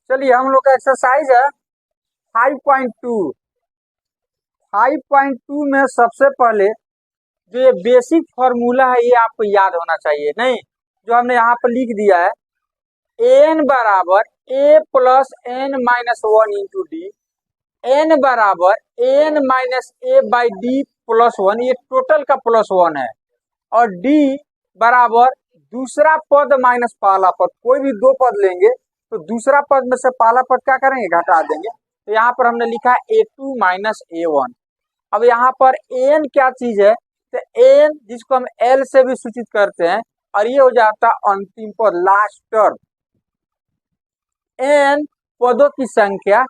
चलिए हम लोग का एक्सरसाइज है 5.2। 5.2 में सबसे पहले जो ये बेसिक फॉर्मूला है ये आपको याद होना चाहिए, नहीं जो हमने यहाँ पर लिख दिया है एन बराबर a plus n minus one into d, n बराबर n minus a by d plus one, ये टोटल का प्लस वन है, और डी बराबर दूसरा पद माइनस पहला पद, कोई भी दो पद लेंगे तो दूसरा पद में से पहला पद क्या करेंगे, घटा देंगे। तो यहाँ पर हमने लिखा है a2 माइनस a1। अब यहाँ पर एन क्या चीज है, तो एन जिसको हम एल से भी सूचित करते हैं, और ये हो जाता है अंतिम पद, लास्ट टर्म। एन पदों की संख्या,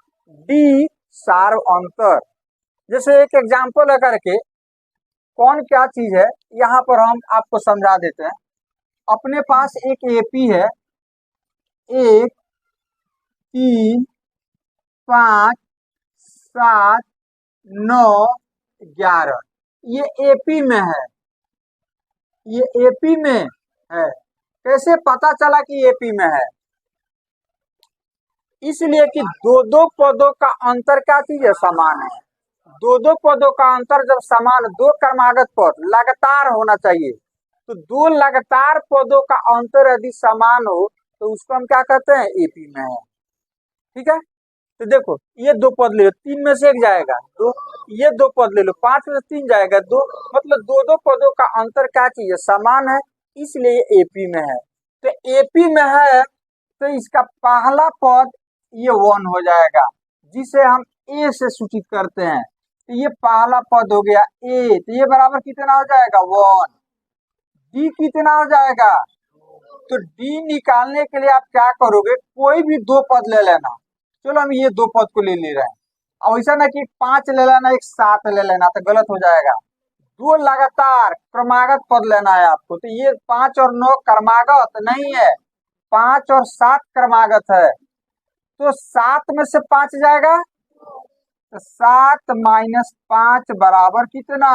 डी सार्व अंतर। जैसे एक एग्जाम्पल है करके कौन क्या चीज है यहाँ पर हम आपको समझा देते हैं। अपने पास एक एपी है 1 3 5 7 9 11, ये एपी में है, ये एपी में है। कैसे पता चला कि एपी में है? इसलिए कि दो दो पदों का अंतर क्या चीज है, समान है। दो दो पदों का अंतर जब समान, दो क्रमागत पद लगातार होना चाहिए, तो दो लगातार पदों का अंतर यदि समान हो तो उसको हम क्या कहते हैं, एपी में है। ठीक है, तो देखो ये दो पद ले लो, तीन में से एक जाएगा दो, ये दो पद ले लो, पांच में से तीन जाएगा दो, मतलब दो दो पदों का अंतर क्या चीज है, समान है, इसलिए एपी में है। तो एपी में है तो इसका पहला पद ये वन हो जाएगा, जिसे हम ए से सूचित करते हैं। तो ये पहला पद हो गया ए, तो ये बराबर कितना हो जाएगा, वन। डी कितना हो जाएगा, तो डी निकालने के लिए आप क्या करोगे, कोई भी दो पद ले लेना। चलो हम ये दो पद को ले रहे हैं, अब ऐसा ना कि 5 ले लेना, एक 7 ले लेना, तो गलत हो जाएगा। दो लगातार क्रमागत पद लेना है आपको। तो ये 5 और 9 क्रमागत नहीं है, 5 और 7 क्रमागत है। तो 7 में से 5 जाएगा, तो 7 माइनस 5 बराबर कितना।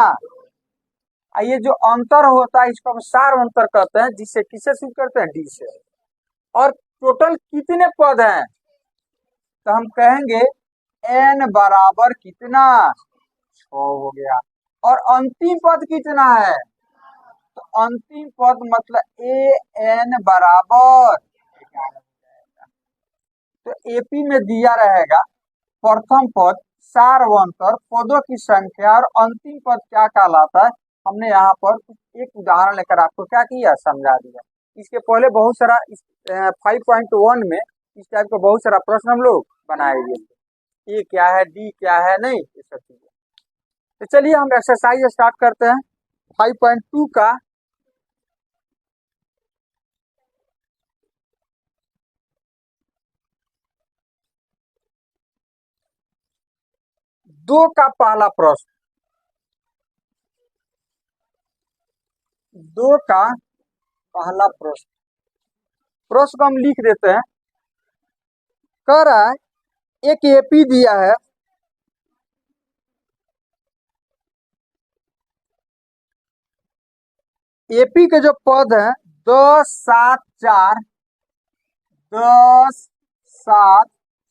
ये जो अंतर होता है इसको हम सार अंतर कहते हैं, जिससे किससे सूचित करते हैं, डी से। और टोटल कितने पद हैं, तो हम कहेंगे n बराबर कितना, 6 हो गया। और अंतिम पद कितना है, तो अंतिम पद मतलब ए n बराबर 11। तो एपी में दिया रहेगा प्रथम पद, सारवंतर, पदों की संख्या, और अंतिम पद क्या कहलाता है। हमने यहाँ पर एक उदाहरण लेकर आपको क्या किया, समझा दिया। इसके पहले बहुत सारा 5.1 में इस टाइप का बहुत सारा प्रश्न हम लोग बनाए हुए थे, ए क्या है, डी क्या है, नहीं ये सब चीजें। तो चलिए हम एक्सरसाइज स्टार्ट करते हैं 5.2 का। दो का पहला प्रश्न, दो का पहला प्रश्न, प्रश्न को हम लिख देते हैं। कह रहा है एक एपी दिया है, एपी के जो पद हैं 10 7 4, 10 7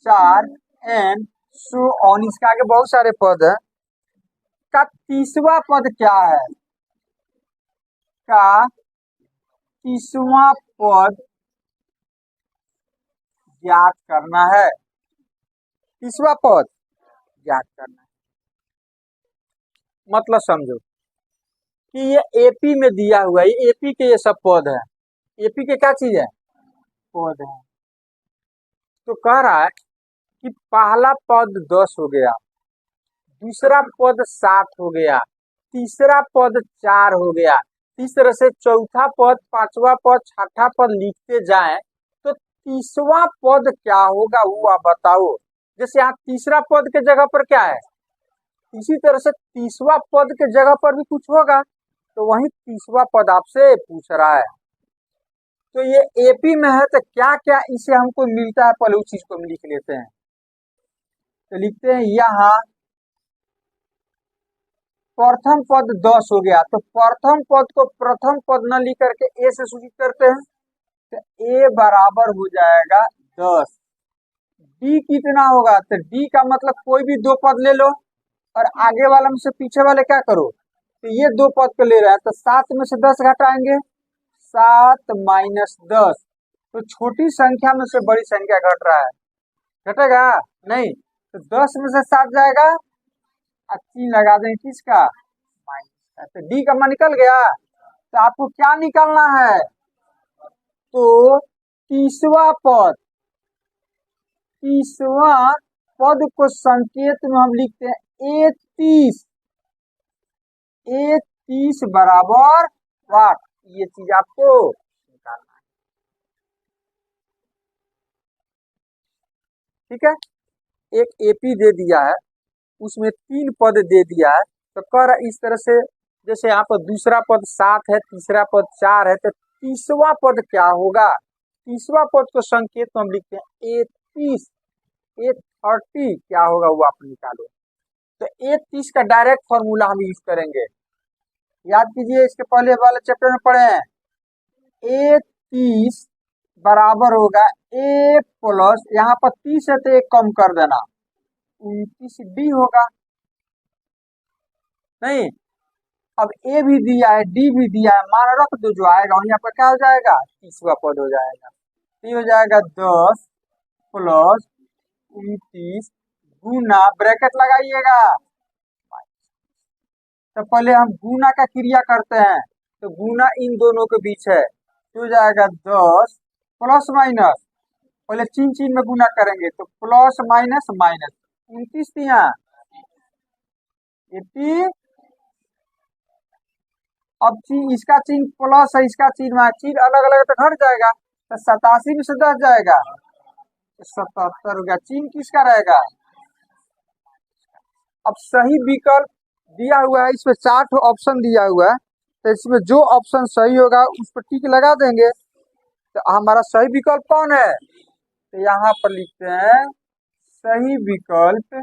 4 एन सो ऑन, इसके आगे बहुत सारे पद हैं। का तीसवा पद क्या है, का तीसवा पद ज्ञात करना है, तीसवा पद ज्ञात करना है। मतलब समझो कि ये एपी में दिया हुआ है, ये एपी के ये सब पद है, एपी के क्या चीज है, पद है। तो कह रहा है कि पहला पद 10 हो गया, दूसरा पद 7 हो गया, तीसरा पद 4 हो गया, इस तरह से चौथा पद, पांचवा पद, छठा पद लिखते जाएं तो तीसवा पद क्या होगा वो आप बताओ। जैसे यहाँ तीसरा पद के जगह पर क्या है, इसी तरह से तीसवा पद के जगह पर भी कुछ होगा, तो वही तीसवा पद आपसे पूछ रहा है। तो ये एपी में है तो क्या क्या इसे हमको मिलता है, पहले उस चीज को हम लिख लेते हैं। तो लिखते हैं यहाँ प्रथम पद 10 हो गया, तो प्रथम पद को प्रथम पद न लिख करके ए से सूचित करते हैं। तो ए बराबर हो जाएगा 10, डी कितना होगा, तो डी का मतलब कोई भी दो पद ले लो और आगे वाला में से पीछे वाले क्या करो, तो ये दो पद को ले रहा है, तो 7 में से 10 घटाएंगे, 7 - 10, तो छोटी संख्या में से बड़ी संख्या घट रहा है, घटेगा नहीं, तो 10 में से 7 जाएगा, 3 लगा दें किसका, माइनस का, तो डी का मान निकल गया। तो आपको क्या निकालना है, तो तीसवा पद को संकेत में हम लिखते हैं A30, A30 बराबर वाट, ये चीज आपको निकालना है, ठीक है। एक एपी दे दिया है, उसमें 3 पद दे दिया है, तो कह रहा इस तरह से, जैसे यहाँ पर दूसरा पद 7 है, तीसरा पद 4 है, तो तीसवा पद क्या होगा, तीसवा पद को संकेत में हम लिखते हैं A30, A30 क्या होगा वो आप निकालो। तो A30 का डायरेक्ट फॉर्मूला हम यूज करेंगे, याद कीजिए, इसके पहले वाले चैप्टर में पढ़े हैं, A30 बराबर होगा A प्लस, यहाँ पर 30 है तो एक कम कर देना, 29D होगा, नहीं, अब A भी दिया है, D भी दिया है, मान रख दो, जो आएगा वही आपका क्या हो जाएगा, तीसवा पद हो जाएगा, ये हो जाएगा 10 प्लस 29 गुना, ब्रैकेट लगाइएगा, तो पहले हम गुना का क्रिया करते हैं, तो गुना इन दोनों के बीच है, तो हो जाएगा 10 प्लस माइनस, पहले चिन्ह चिन्ह में गुना करेंगे, तो प्लस माइनस माइनस, 29 दिया 80, अब इसका चिन्ह प्लस है, इसका चिन्ह चिन्ह अलग अलग तो घट जाएगा, तो 87 में से 10 जाएगा, तो 77 हो गया, चिन्ह किसका रहेगा। अब सही विकल्प दिया हुआ है, इसमें 4 ऑप्शन दिया हुआ है, तो इसमें जो ऑप्शन सही होगा उस पर टिक लगा देंगे, तो हमारा सही विकल्प कौन है, तो यहाँ पर लिखते हैं सही विकल्प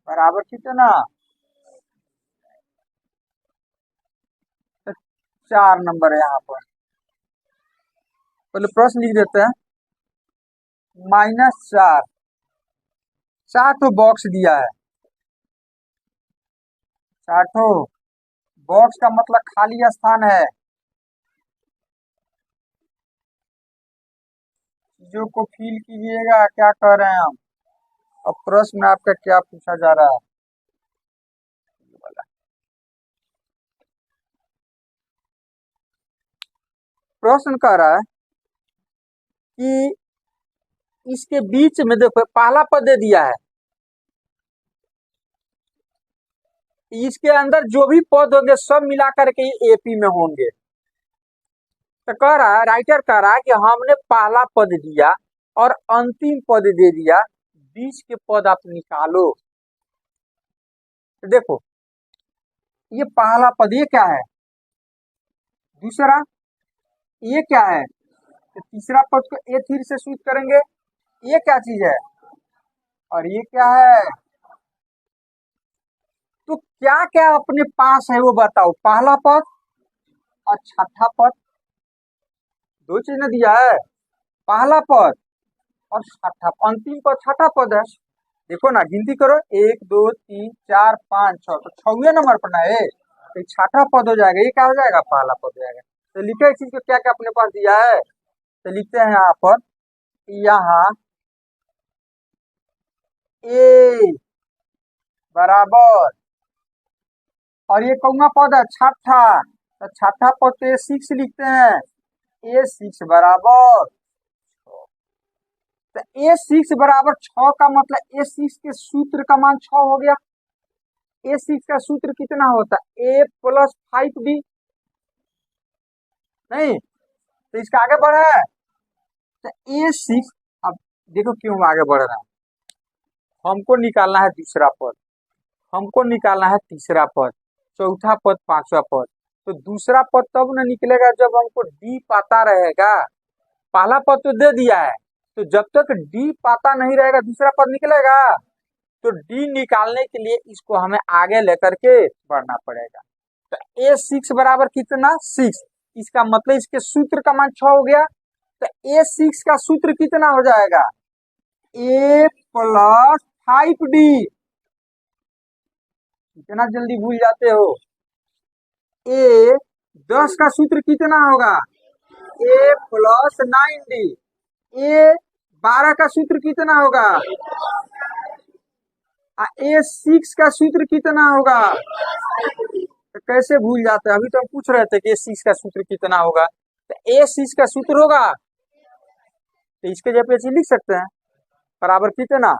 बराबर कितना, तो 4 नंबर है, यहाँ पर पहले प्रश्न लिख देते हैं, -4, 4 बॉक्स दिया है, 4 बॉक्स का मतलब खाली स्थान है, चीजों को फिल कीजिएगा, क्या कह रहे हैं हम, अब प्रश्न आपका क्या पूछा जा रहा है, प्रश्न कह रहा है कि इसके बीच में देखो पहला पद दे दिया है, इसके अंदर जो भी पद होंगे सब मिलाकर के एपी में होंगे, तो कह रहा है, राइटर कह रहा है कि हमने पहला पद दिया और अंतिम पद दे दिया, बीच के पद आप निकालो, तो देखो ये पहला पद ये क्या है, दूसरा ये क्या है, तो तीसरा पद को A3 से स्विच करेंगे, ये क्या चीज है और ये क्या है, तो क्या क्या अपने पास है वो बताओ, पहला पद और छठा पद, 2 चीज ने दिया है, पहला पद और छठा, अंतिम पद छठा पद है, देखो ना गिनती करो, 1 2 3 4 5 6, तो 6वें नंबर पर ना है, तो छठा पद हो जाएगा, ये क्या हो जाएगा, पहला पद हो जाएगा। तो लिखे इस चीज को क्या क्या अपने पास दिया है, तो लिखते हैं यहाँ पर, यहाँ ए बराबर, और ये कौन पद है, छठा, तो छठा पद तो A6 लिखते हैं, A6 बराबर, तो A6 बराबर 6 का मतलब A6 के सूत्र का मान 6 हो गया, A6 का सूत्र कितना होता है, A प्लस 5B, नहीं, तो इसका आगे बढ़ा है, तो A6, अब देखो क्यों आगे बढ़ रहा है, हमको निकालना है दूसरा पद, हमको निकालना है तीसरा पद, चौथा पद, पांचवा पद, तो दूसरा पद तब न निकलेगा जब हमको डी पता रहेगा, पहला पद तो दे दिया है, तो जब तक डी पता नहीं रहेगा दूसरा पद निकलेगा, तो डी निकालने के लिए इसको हमें आगे लेकर के बढ़ना पड़ेगा, तो A6 बराबर कितना 6, इसका मतलब इसके सूत्र का मान 6 हो गया, तो A6 का सूत्र कितना हो जाएगा? A plus 5D। कितना जल्दी भूल जाते हो। A10 का सूत्र कितना होगा? A plus 9D। A12 का सूत्र कितना होगा? A6 का सूत्र कितना होगा? तो कैसे भूल जाते हैं? अभी तो हम पूछ रहे थे कि A6 का सूत्र कितना होगा। तो A6 का सूत्र होगा, तो इसके जगह पे ऐसे लिख सकते हैं, बराबर कितना।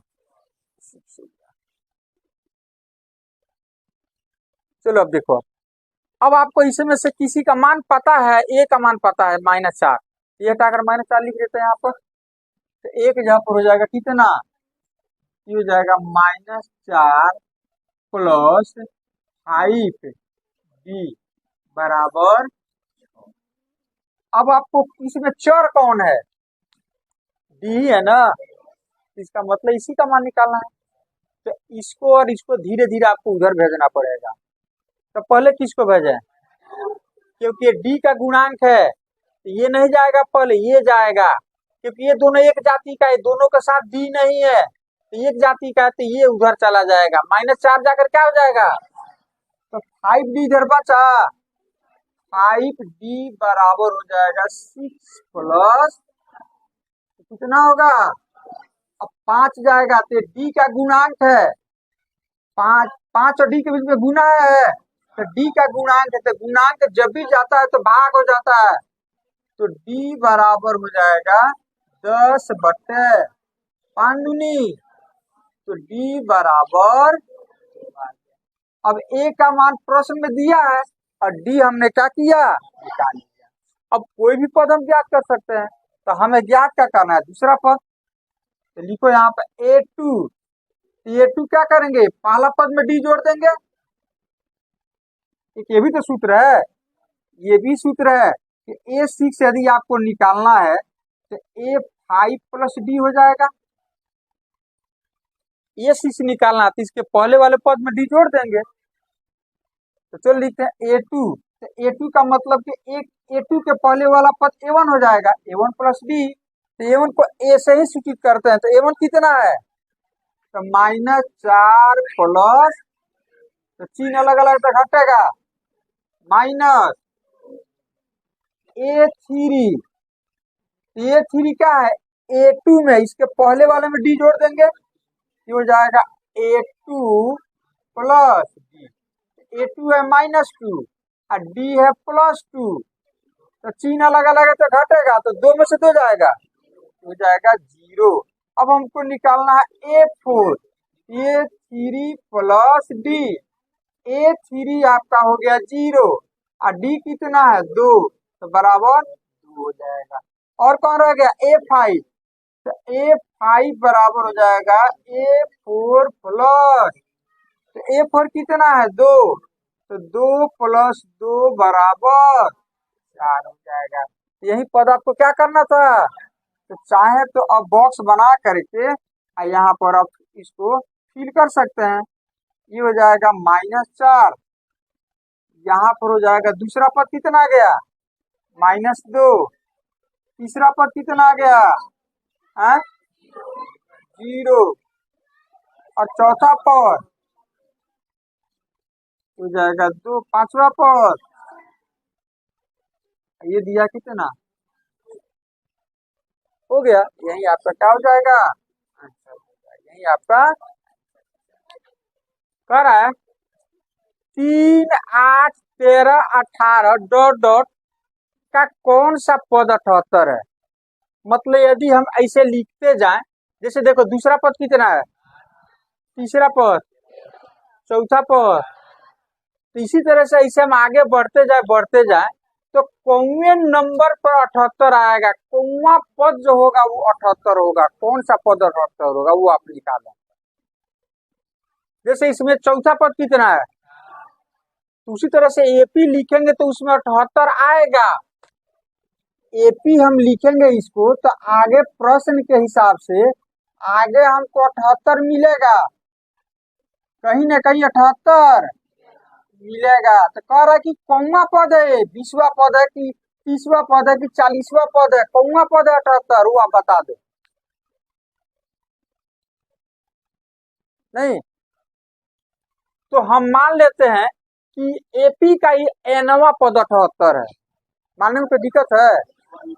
चलो अब देखो, अब आपको इसमें से किसी का मान पता है, A का मान पता है -4, ये हटाकर -4 लिख देते हैं यहाँ पर। तो एक जगह पर हो जाएगा कितना? ये हो जाएगा -4 प्लस 5D बराबर। अब आपको इसमें चर कौन है? D है ना, इसका मतलब इसी का मान निकालना है। तो इसको और इसको धीरे धीरे आपको उधर भेजना पड़ेगा। तो पहले किसको भेजें? क्योंकि D का गुणांक है, तो ये नहीं जाएगा, पहले ये जाएगा, क्योंकि ये दोनों एक जाति का है, दोनों के साथ D नहीं है, तो एक जाति का है, तो ये उधर चला जाएगा। -4 जाकर क्या हो जाएगा? तो 5D इधर बचा, 5D बराबर हो जाएगा 6 प्लस कितना होगा? अब 5 जाएगा, तो D का गुणांक है 5 और D के बीच में गुना है, तो D का गुणांक है, तो गुणांक जब भी जाता है तो भाग हो जाता है, तो D बराबर हो जाएगा 10/5 दूनी, तो D बराबर। अब A का मान प्रश्न में दिया है और D हमने क्या किया? निकाल लिया। अब कोई भी पद हम ज्ञात कर सकते हैं, तो हमें ज्ञात क्या करना है? दूसरा पद। तो लिखो यहाँ पर A2, A2 क्या करेंगे? पहला पद में D जोड़ देंगे, ये भी तो सूत्र है, ये भी सूत्र है कि A6 यदि आपको निकालना है तो A5 प्लस D हो जाएगा। A6 निकालना है तो इसके पहले वाले पद में D जोड़ देंगे। तो चलो लिखते हैं A2, तो A2 का मतलब कि A2 के पहले वाला पद A1 हो जाएगा, A1 प्लस D। तो A1 को A से ही सूचित करते हैं, तो A1 कितना है? तो -4 प्लस, तो चिन्ह अलग अलग तक हटेगा, माइनस A3। A3 क्या है? A2 में इसके पहले वाले में D जोड़ देंगे, ये हो जाएगा A2 प्लस D। A2 है -2 और D है +2, तो चिन्ह अलग अलग है तो घटेगा, तो 2 में से 2 जाएगा, हो जाएगा 0। अब हमको निकालना है A4, A3 plus D। A3 आपका हो गया 0 और D कितना है? 2, तो बराबर 2 हो जाएगा। और कौन रह गया? A5, तो A5 बराबर हो जाएगा A4 प्लस, तो A4 कितना है? 2, तो 2 प्लस 2 बराबर 4 हो जाएगा। यही पद आपको क्या करना था? तो चाहे तो अब बॉक्स बना करके यहाँ पर आप इसको फिल कर सकते हैं। ये हो जाएगा -4, यहाँ पर हो जाएगा दूसरा पद कितना आ गया? -2, तीसरा पद कितना आ गया? 0, और चौथा पद हो जाएगा 2, पांचवा पद ये दिया कितना? हो गया। यही आपका क्या हो जाएगा? आंसर हो जाएगा। यही आपका कर रहा है 3, 8, 13, 18 डॉट डॉट का कौन सा पद 78 है? मतलब यदि हम ऐसे लिखते जाएं, जैसे देखो दूसरा पद कितना है, तीसरा पद, चौथा पद, तो इसी तरह से ऐसे हम आगे बढ़ते जाए तो कौवे नंबर पर 78 आएगा, कौवा पद जो होगा वो 78 होगा। कौन सा पद 78 होगा वो आप निकालें। जैसे इसमें चौथा पद कितना है, तो उसी तरह से एपी लिखेंगे तो उसमें 78 आएगा। एपी हम लिखेंगे इसको तो आगे प्रश्न के हिसाब से आगे हमको 78 मिलेगा, कहीं ना कहीं 78 मिलेगा। तो कह रहा है कि कौवा पद है, 20वां पद है कि 30वां पद है कि 40वां पद है, कौवा पद है 78, वो आप बता दो। नहीं तो हम मान लेते हैं कि एपी का ही एनवा पद 78 है। मानने में कोई दिक्कत है?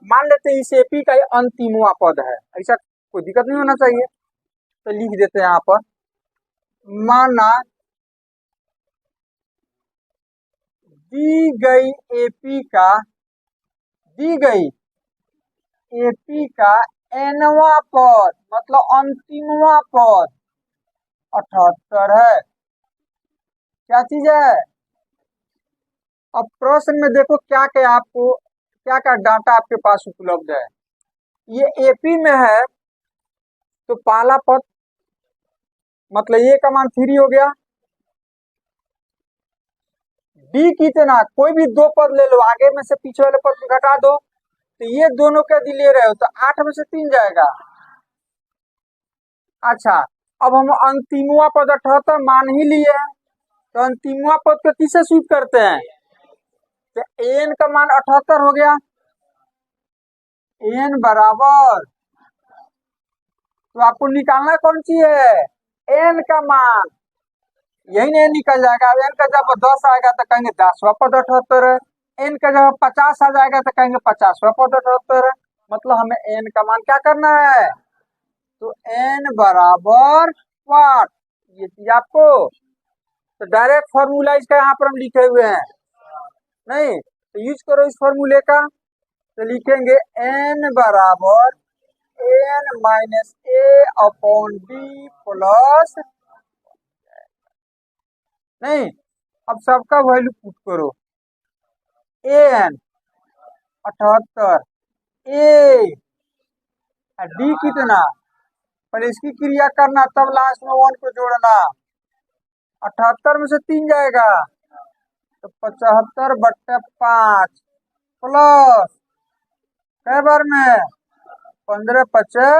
मान लेते हैं इस एपी का ही अंतिमवा पद है, ऐसा कोई दिक्कत नहीं होना चाहिए। तो लिख देते हैं यहाँ पर, माना दी गई एपी का, दी गई एपी का एनवा पद मतलब अंतिमवा पद 78 है। क्या चीज है? अब प्रश्न में देखो क्या क्या आपको, क्या क्या डाटा आपके पास उपलब्ध है। ये एपी में है तो पहला पद मतलब ए का मान 3 हो गया। डी कितना, कोई भी दो पद ले लो, आगे में से पीछे वाले पद को घटा दो, तो ये दोनों का यदि ले रहे हो तो 8 में से 3 जाएगा। अच्छा, अब हम अंतिमवा पद 78 मान ही लिए हैं, तो अंतिमवा पद को किससे स्वीप करते हैं? तो एन का मान 78 हो गया। एन बराबर, तो आपको निकालना कौन सी है? एन का मान, यही नहीं निकल जाएगा। एन का जब 10 आएगा तो कहेंगे 10वां पद 78 है। एन का जब 50 आ जाएगा तो कहेंगे 50वां पद 78 है। मतलब हमें एन का मान क्या करना है? तो एन बराबर वाट, ये चीज आपको, तो डायरेक्ट फॉर्मूला इसका यहाँ पर हम लिखे हुए हैं। नहीं तो यूज करो इस फॉर्मूले का, तो लिखेंगे एन बराबर एन माइनस ए अपॉन डी प्लस, नहीं अब सबका वैल्यू पुट करो। एन 78, ए डी कितना, पहले इसकी क्रिया करना तब लास्ट में 1 को जोड़ना। 78 में से 3 जाएगा तो 75/5 प्लस कै बार में 15 पचे,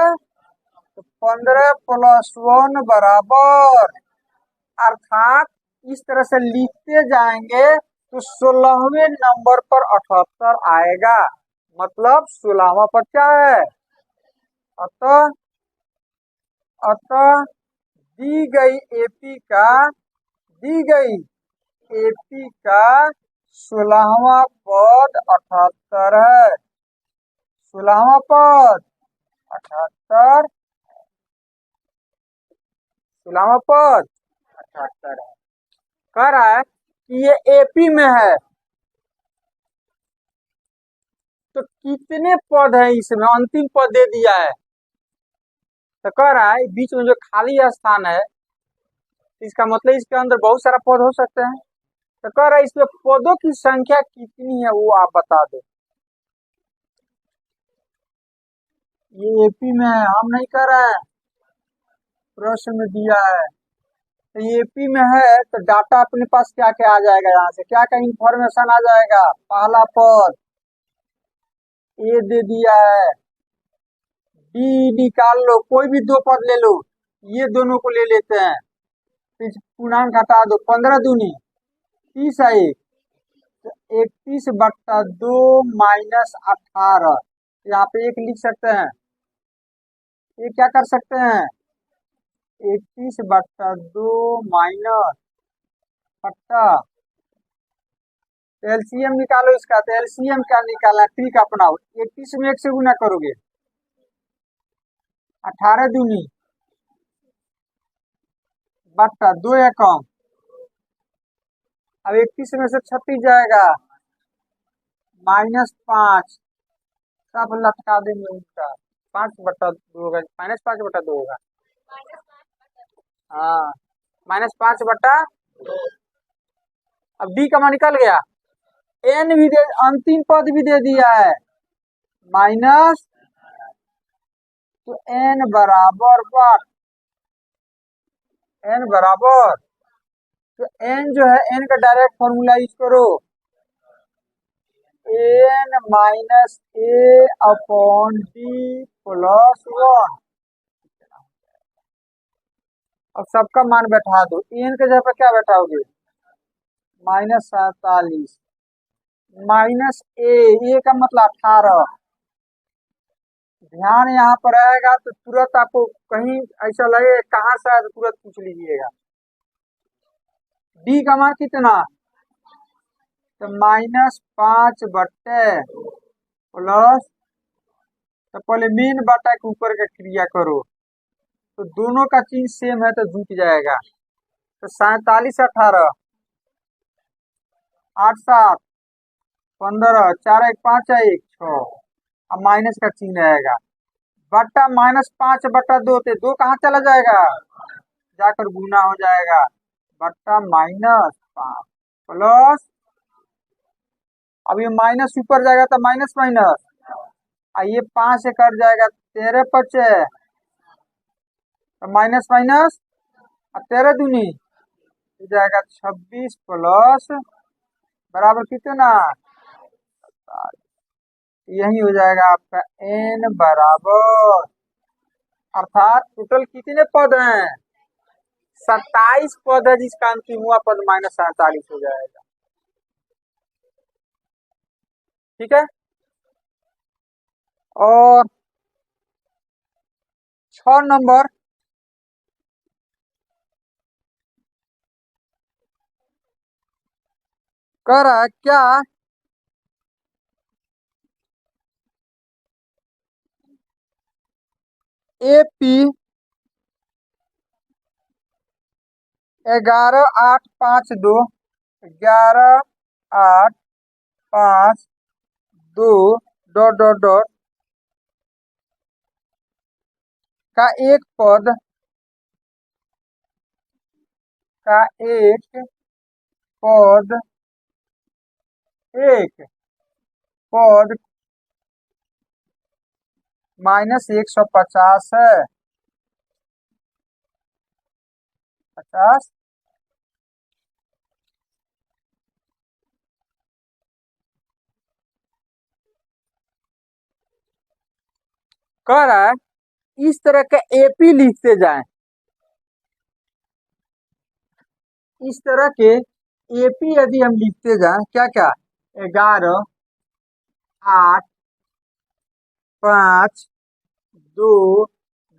तो 15 + 1 बराबर, अर्थात इस तरह से लिखते जाएंगे तो 16वें नंबर पर 78 आएगा, मतलब 16वां पद क्या है? अतः अतः दी गई एपी का, दी गई एपी का 16वां पद 78 है। 16वां पद 78, 16वां पद 78 है। कह रहा है कि ये एपी में है तो कितने पद है इसमें, अंतिम पद दे दिया है। तो कह रहा है बीच में जो खाली स्थान है, इसका मतलब इसके अंदर बहुत सारा पद हो सकते हैं। तो कह रहा है इसमें पदों की संख्या कितनी है वो आप बता दो। ये एपी में है, हम नहीं कह रहे हैं, प्रश्न में दिया है। तो ये एपी में है तो डाटा अपने पास क्या क्या आ जाएगा, यहाँ से क्या क्या इंफॉर्मेशन आ जाएगा। पहला पद ए दे दिया है, डी निकाल लो, कोई भी दो पद ले लो, ये दोनों को ले लेते हैं, फिर पूर्णांक घटा दो, 15 दूनी 30 आई, तो 31/2 माइनस 18, यहाँ पे एक लिख सकते हैं। ये क्या कर सकते हैं? 31/2 माइनस 18, एलसीएम निकालो इसका। तो एलसीएम क्या निकालना, ट्रिक अपनाओ, 31 में 1 से गुना करोगे, 18 दूनी बट्टा 2 एकम, अब 31 में से 36 जाएगा, -5, सब लटका देंगे उनका, 5/2 होगा, -5/2 होगा। हाँ, -5/2। अब डी का मान निकल गया। एन भी दे, अंतिम पद भी दे दिया है माइनस, तो एन बराबर वाट, एन बराबर, तो एन जो है, एन का डायरेक्ट फॉर्मूला यूज करो, एन माइनस ए अपॉन डी प्लस 1। अब सबका मान बैठा दो, एन के जगह पर क्या बैठाओगे? -47 माइनस ए का मतलब 18। ध्यान यहाँ पर आएगा तो तुरंत आपको कहीं ऐसा लगे कहाँ से आया तो तुरंत पूछ लीजिएगा। डी का मान कितना, तो -5/, प्लस, तो पहले मेन बटा के ऊपर का क्रिया करो, तो दोनों का चिन्ह सेम है तो झुक जाएगा। तो 47 18, 8 7 15, 4 1 5 1 6, अब माइनस का चिन्ह आएगा, बट्टा -5/2, तो 2 कहाँ चला जाएगा, जाकर गुना हो जाएगा, बट्टा -5 प्लस, अब ये माइनस ऊपर जाएगा तो माइनस माइनस, ये 5 से कट जाएगा, 13 बचे, तो माइनस माइनस, 13 दूनी हो जाएगा 26 प्लस बराबर कितना, यही हो जाएगा आपका n बराबर, अर्थात टोटल कितने पद हैं, 27 पद है, जिसका अंतिम हुआ पद -47 हो जाएगा। ठीक है, और 6 नंबर, कह रहा है क्या, AP 11 8 5 2, 11 8 5 2 डॉट डॉट डॉट का एक पद, का एक पद, एक पद -150 है, 50, कह रहा है इस तरह के AP लिखते जाएं, इस तरह के AP यदि हम लिखते जाएं, क्या क्या, 11 8 5 2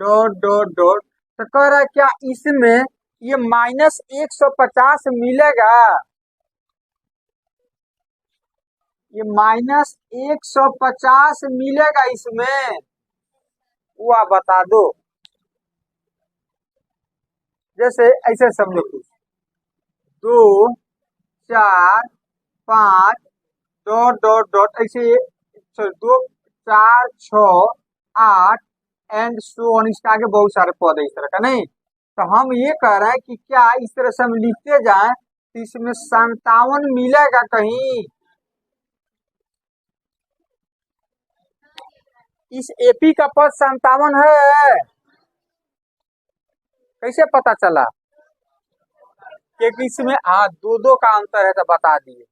डॉट डॉट डॉट, तो कह रहा है क्या इसमें ये -150 मिलेगा, ये -150 मिलेगा इसमें, वो आप बता दो। जैसे ऐसे समझो कुछ, 2 4 5 डॉट डॉट डॉट, ऐसे 2 4 6 8 एंड सो ऑन, इसके आगे बहुत सारे पद है इस तरह का, नहीं तो हम ये कह रहे हैं कि क्या इस तरह से हम लिखते जाएं तो इसमें 57 मिलेगा कहीं, इस AP का पद 57 है, कैसे पता चला, क्योंकि इसमें दो दो का अंतर है तो बता दिए,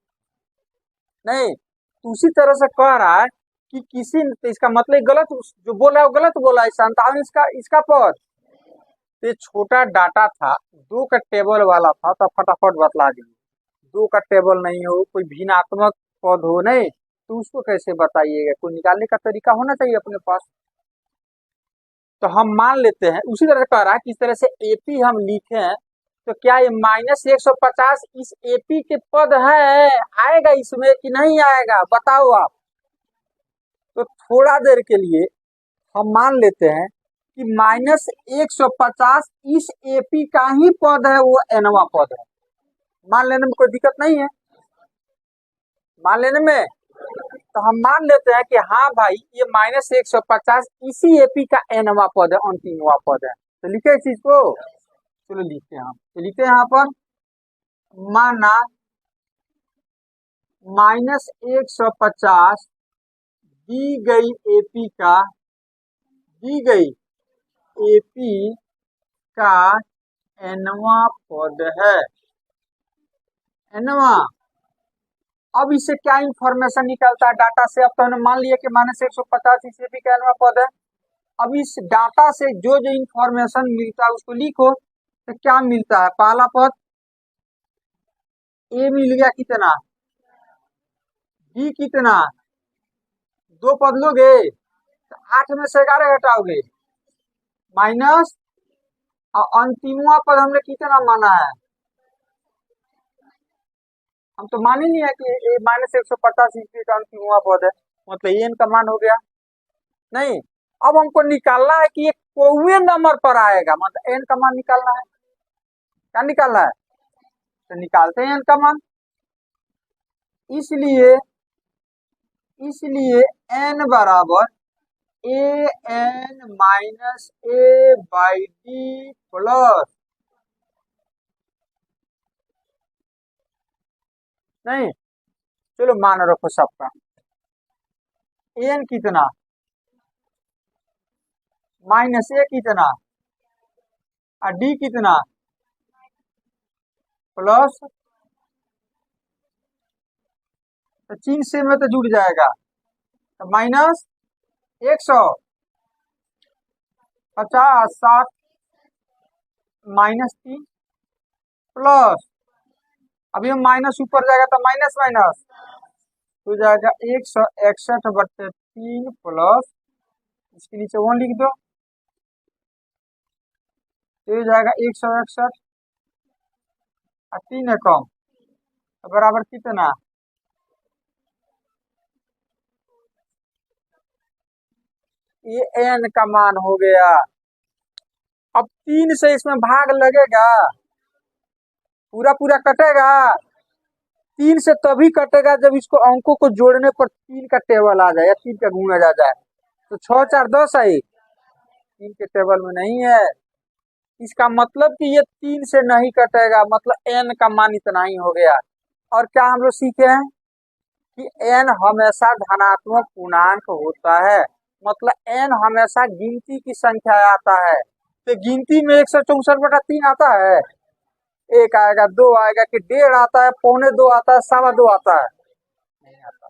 नहीं तो उसी तरह से कह रहा है कि किसी, तो इसका मतलब गलत जो बोला है वो गलत बोला है, 57 इसका इसका पद, ये छोटा डाटा था, 2 का टेबल वाला था, तो फटाफट बतला दिए, 2 का टेबल नहीं हो, कोई भिन्नात्मक पद हो, नहीं तो उसको कैसे बताइएगा, कोई निकालने का तरीका होना चाहिए अपने पास। तो हम मान लेते हैं, उसी तरह कह रहा है किस तरह से AP हम लिखे, तो क्या ये -150 इस AP के पद है, आएगा इसमें कि नहीं आएगा, बताओ आप। तो थोड़ा देर के लिए हम मान लेते हैं कि -150 इस AP का ही पद है, वो nवा पद है, मान लेने में कोई दिक्कत नहीं है, मान लेने में, तो हम मान लेते हैं कि हाँ भाई ये -150 इसी AP का nवा पद है, अंतिमवा पद है, तो लिखे इस चीज को, चलो लिखते हैं हम, तो लिखते हैं यहाँ पर, माना -150 दी गई AP का, दी गई AP का nवा पद है, nवा। अब इससे क्या इंफॉर्मेशन निकलता है डाटा से, अब तो हमने मान लिया कि -150 इस AP का nवा पद है, अब इस डाटा से जो जो इंफॉर्मेशन मिलता है उसको लिखो, तो क्या मिलता है, पहला पद A मिल गया कितना डी कितना, दो पद लोगे तो 8 में से 11 घटाओगे माइनस, और अंतिमवा पद हमने कितना माना है, हम तो मान ही नहीं है कि -150 ईस्वी का अंतिमवा पद है, मतलब एन का मान हो गया नहीं। अब हमको निकालना है कि ये कोवे नंबर पर आएगा, मतलब एन का मान निकालना है। क्या निकालना है, तो निकालते हैं एन का मान। इसलिए इसलिए एन बराबर a n minus a by d plus, नहीं चलो मान रखो सबका, एन कितना माइनस ए कितना और डी कितना प्लस, तो चिन्ह से में तो जुड़ जाएगा, तो माइनस 150 60 -3 प्लस, अभी हम माइनस ऊपर जाएगा तो माइनस माइनस हो जाएगा 161/3 प्लस, इसके नीचे 1 लिख दो, तो हो जाएगा 161 और 3 है कम, तो बराबर कितना, ये एन का मान हो गया। अब 3 से इसमें भाग लगेगा, पूरा पूरा कटेगा, 3 से तभी कटेगा जब इसको अंकों को जोड़ने पर 3 का टेबल आ जाए या 3 का गुणा आ जाए, तो 6 4 10 आई, 3 के टेबल में नहीं है, इसका मतलब कि ये 3 से नहीं कटेगा, मतलब एन का मान इतना ही हो गया। और क्या हम लोग सीखे हैं कि एन हमेशा धनात्मक पूर्णांक होता है, मतलब एन हमेशा गिनती की संख्या आता है, तो गिनती में 164/3 आता है, एक आएगा, दो आएगा, कि 1.5 आता है, 1.25 आता है, 2.25 आता है, नहीं आता,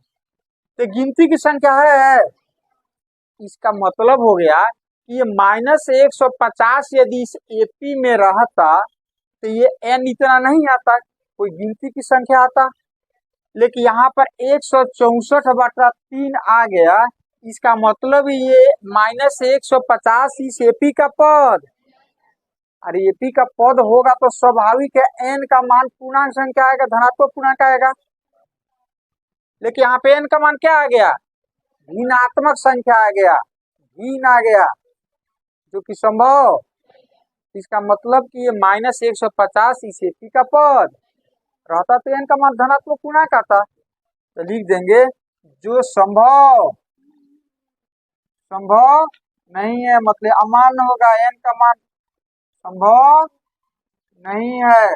तो गिनती की संख्या है। इसका मतलब हो गया कि ये -150 यदि इस एपी में रहता तो ये एन इतना नहीं आता, कोई गिनती की संख्या आता, लेकिन यहाँ पर 164/3 आ गया, इसका मतलब ये -150 इस एपी का पद, अरे एपी का पद होगा तो स्वाभाविक है एन का मान पूर्णांक संख्या आएगा, धनात्मक पूर्णांक आएगा, लेकिन यहाँ पे एन का मान क्या आ गया, ऋणात्मक संख्या आ गया, ऋण आ गया, जो कि संभव, इसका मतलब कि ये -150 इस एपी का पद रहता तो एन का मान धनात्मक पूर्णांक आता, तो लिख देंगे जो संभव संभव नहीं है, मतलब अमान्य होगा, एन का मान संभव नहीं है,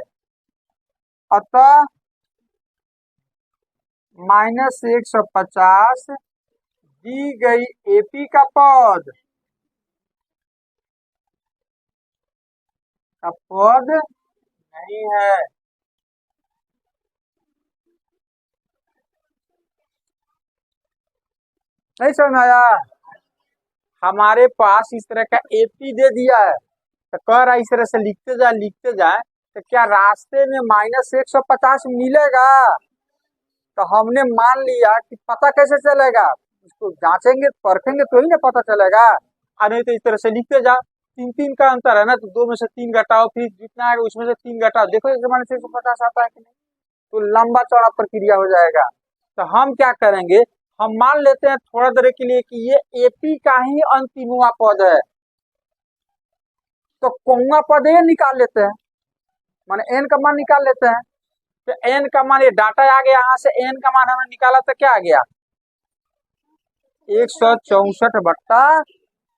अतः -150 दी गई एपी का पद नहीं है। नहीं समझ आया, हमारे पास इस तरह का एपी दे दिया है, तो कह रहा है इस तरह से लिखते जाए, तो क्या रास्ते में -150 मिलेगा, तो हमने मान लिया कि पता कैसे चलेगा, इसको जांचेंगे परखेंगे तो ही ना पता चलेगा, और नहीं तो इस तरह से लिखते जाओ, 3 का अंतर है ना, तो 2 में से 3 घटाओ, फिर जितना आएगा उसमें से 3 घटाओ, देखो एक -150 आता है कि नहीं, तो लंबा चौड़ा प्रक्रिया हो जाएगा। तो हम क्या करेंगे, हम मान लेते हैं थोड़ा देर के लिए कि ये एपी का ही अंतिमवा पद है, तो कौवा पद ये निकाल लेते हैं, माने एन का मान निकाल लेते हैं, तो एन का मान, ये डाटा आ गया, यहाँ से एन का मान हमने निकाला तो क्या आ गया 164,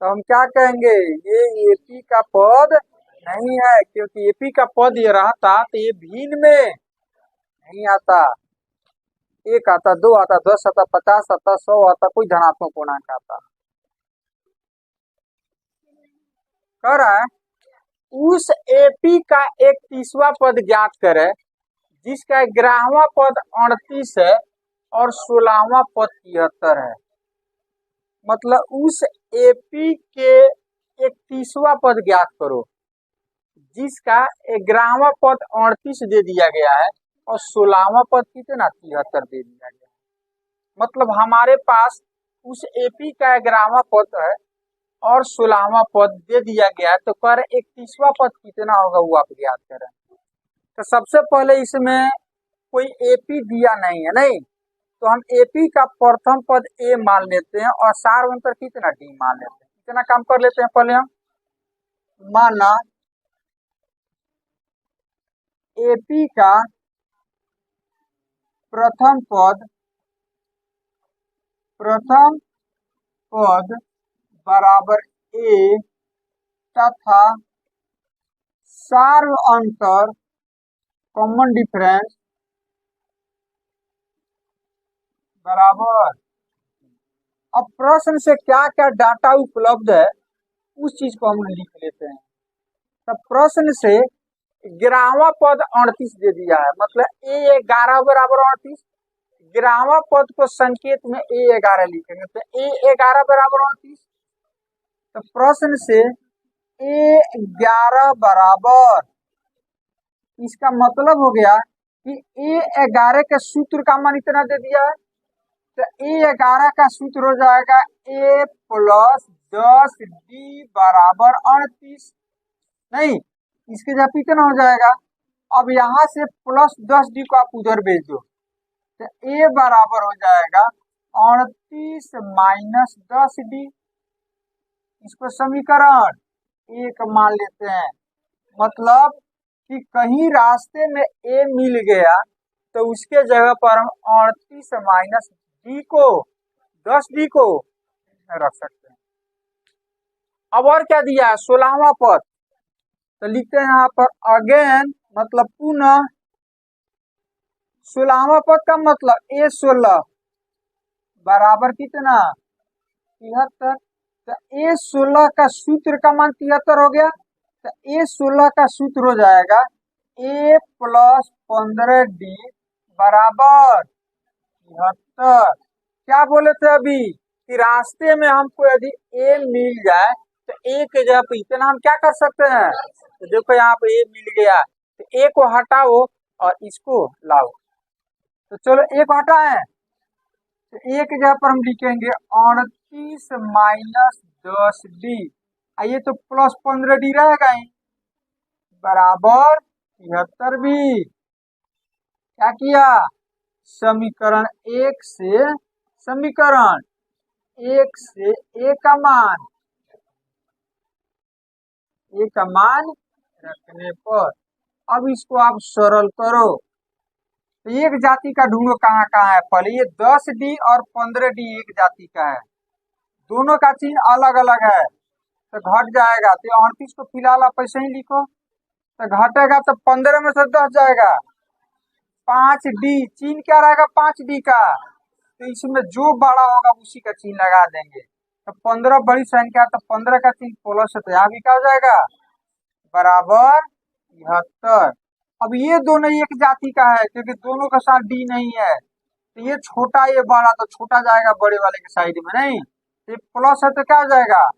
तो हम क्या कहेंगे, ये एपी का पद नहीं है, क्योंकि एपी का पद ये रहता तो ये भिन्न में नहीं आता, 1 आता, 2 आता, 10 आता, 50 आता, 100 आता, कोई धनात्मक पूर्णांक आता, कह रहा है उस एपी का 31वां पद ज्ञात करे जिसका 11वां पद 38 है और 16वां पद 73 है, मतलब उस एपी के 31वां पद ज्ञात करो जिसका 11वां पद 38 दे दिया गया है और 16वां पद कितना 73 दे दिया गया है। मतलब हमारे पास उस एपी का 11वां पद है और 16वां पद दे दिया गया है, तो कर 31वां पद कितना होगा वो आप याद करें। तो सबसे पहले इसमें कोई एपी दिया नहीं है, नहीं तो हम एपी का प्रथम पद ए मान लेते हैं और सार अंतर कितना डी मान लेते हैं। कितना काम कर लेते हैं पहले हम, माना एपी का प्रथम पद बराबर ए तथा सार अंतर कॉमन डिफरेंस बराबर। अब प्रश्न से क्या क्या डाटा उपलब्ध है उस चीज को हम लिख लेते हैं। तब प्रश्न से 11वां पद 38 दे दिया है, मतलब ए 11 बराबर 38। 11वां पद को संकेत में ए 11 लिखेंगे, तो ए 11 बराबर 38। तो प्रश्न से ए 11 बराबर, इसका मतलब हो गया कि ए 11 के सूत्र का मान इतना दे दिया है, तो ए 11 का सूत्र हो जाएगा ए प्लस 10 डी बराबर 38। नहीं, इसके जब कितना हो जाएगा, अब यहाँ से प्लस 10 डी को आप उधर भेज दो, तो ए बराबर हो जाएगा 38 माइनस 10 डी। इसको समीकरण एक मान लेते हैं। मतलब कि कहीं रास्ते में ए मिल गया तो उसके जगह पर हम 38 माइनस डी को 10 डी को रख सकते हैं। अब और क्या दिया है, 16वां पद, तो लिखते हैं यहाँ पर अगेन, मतलब पुनः। 16वां पद का मतलब ए 16 बराबर कितना 73। तो ए 16 का सूत्र का मान 73 हो गया, तो ए 16 का सूत्र हो जाएगा ए प्लस 15 डी बराबर 73। क्या बोले थे अभी कि रास्ते में हमको यदि ए मिल जाए तो ए के जगह पे इतना हम क्या कर सकते हैं, तो देखो यहाँ पे ए मिल गया, तो ए को हटाओ और इसको लाओ। तो चलो ए को हटाएं, तो ए के जगह पर हम लिखेंगे 38 माइनस 10 डी, आइए तो प्लस 15 डी रहेगा ही बराबर 73 भी। क्या किया, समीकरण एक से ए का मान रखने पर, अब इसको आप सरल करो। तो एक जाति का ढूंढो कहाँ कहाँ है। पहले ये 10 डी और 15 डी एक जाति का है, दोनों का चिन्ह अलग अलग है, तो घट जाएगा। तो 38 को फिलहाल आप ऐसे ही लिखो, तो घटेगा तो 15 में से 10 जाएगा, 5 डी, चिन्ह क्या रहेगा 5 डी का, तो इसमें जो बड़ा होगा उसी का चिन्ह लगा देंगे। तो 15 बड़ी संख्या, तो 15 का चिन्ह प्लस है, तो यहाँ भी क्या हो जाएगा बराबर 73। अब ये दोनों एक जाति का है क्योंकि दोनों का साथ डी नहीं है, तो ये छोटा ये बड़ा, तो छोटा जाएगा बड़े वाले के साइड में, नहीं ये प्लस है तो क्या हो जाएगा,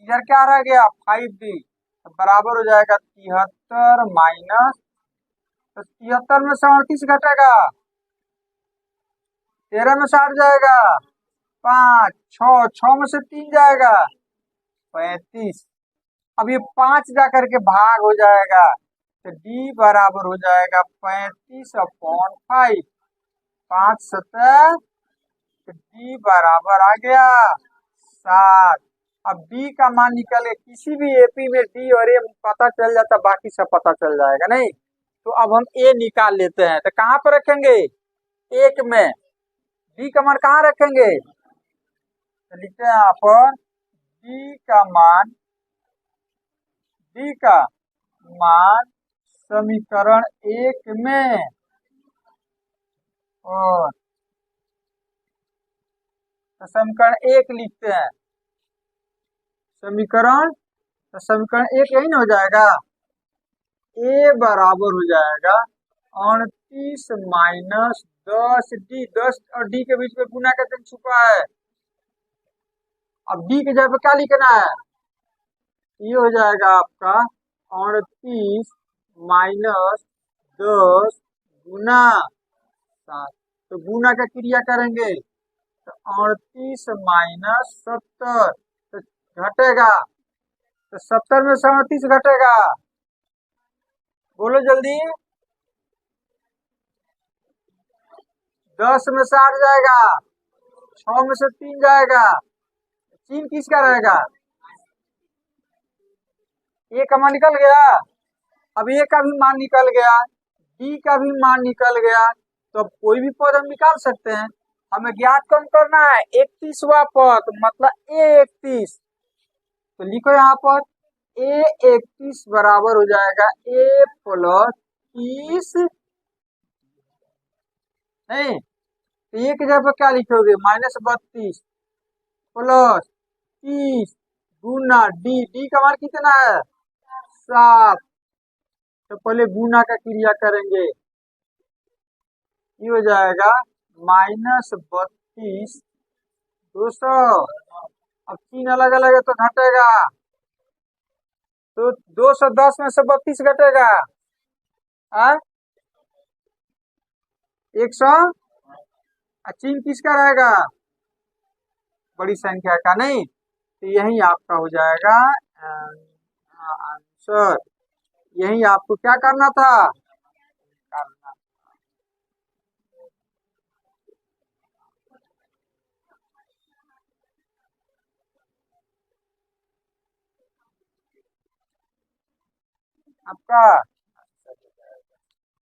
इधर क्या रह गया 5d, तो बराबर हो जाएगा 73 माइनस, तो 73 में से 38 घटेगा, 13 में से 8 जाएगा 5, 6 में से 3 जाएगा 35। अब ये 5 जा करके भाग हो जाएगा, तो d बराबर हो जाएगा 35/5, 5 7, तो d बराबर आ गया 7। अब d का मान निकले, किसी भी एपी में d और a पता चल जाता, बाकी सब पता चल जाएगा, नहीं तो अब हम a निकाल लेते हैं। तो कहाँ पर रखेंगे, एक में, d का मान कहाँ रखेंगे, तो लिखते हैं यहाँ पर d का मान समीकरण एक में, और तो समीकरण एक लिखते हैं, समीकरण एक यही ना हो जाएगा, a बराबर हो जाएगा 38 माइनस 10 डी, 10 और d के बीच में गुना का चिन्ह छुपा है। अब d के जगह पे क्या लिखना है, ये हो जाएगा आपका 38 माइनस 10 गुना 7, तो गुना का क्रिया करेंगे तो 38 माइनस 70 तो घटेगा, तो 70 में से 38 घटेगा, बोलो जल्दी। 10 में से 8 जाएगा, 6 में से 3 जाएगा, चिन्ह किसका रहेगा? ए का मान निकल गया। अब ए का भी मान निकल गया, डी का भी मान निकल गया, तो अब कोई भी पद हम निकाल सकते हैं। हमें ज्ञात कौन करना है? 31वां पद, मतलब ए 31। तो लिखो यहाँ पर ए 31 बराबर हो जाएगा ए प्लस 30, नहीं तो ये की जगह पर क्या लिखोगे? माइनस 32 प्लस 30 गुना डी, डी का मान कितना है? 7। तो पहले गुना का क्रिया करेंगे, ये हो जाएगा -32 200। अब 3 अलग अलग है तो घटेगा, तो 210 में से 32 घटेगा, 100। चिन्ह किसका रहेगा? बड़ी संख्या का, नहीं तो यही आपका हो जाएगा आंसर। यही आपको क्या करना था? करना। आपका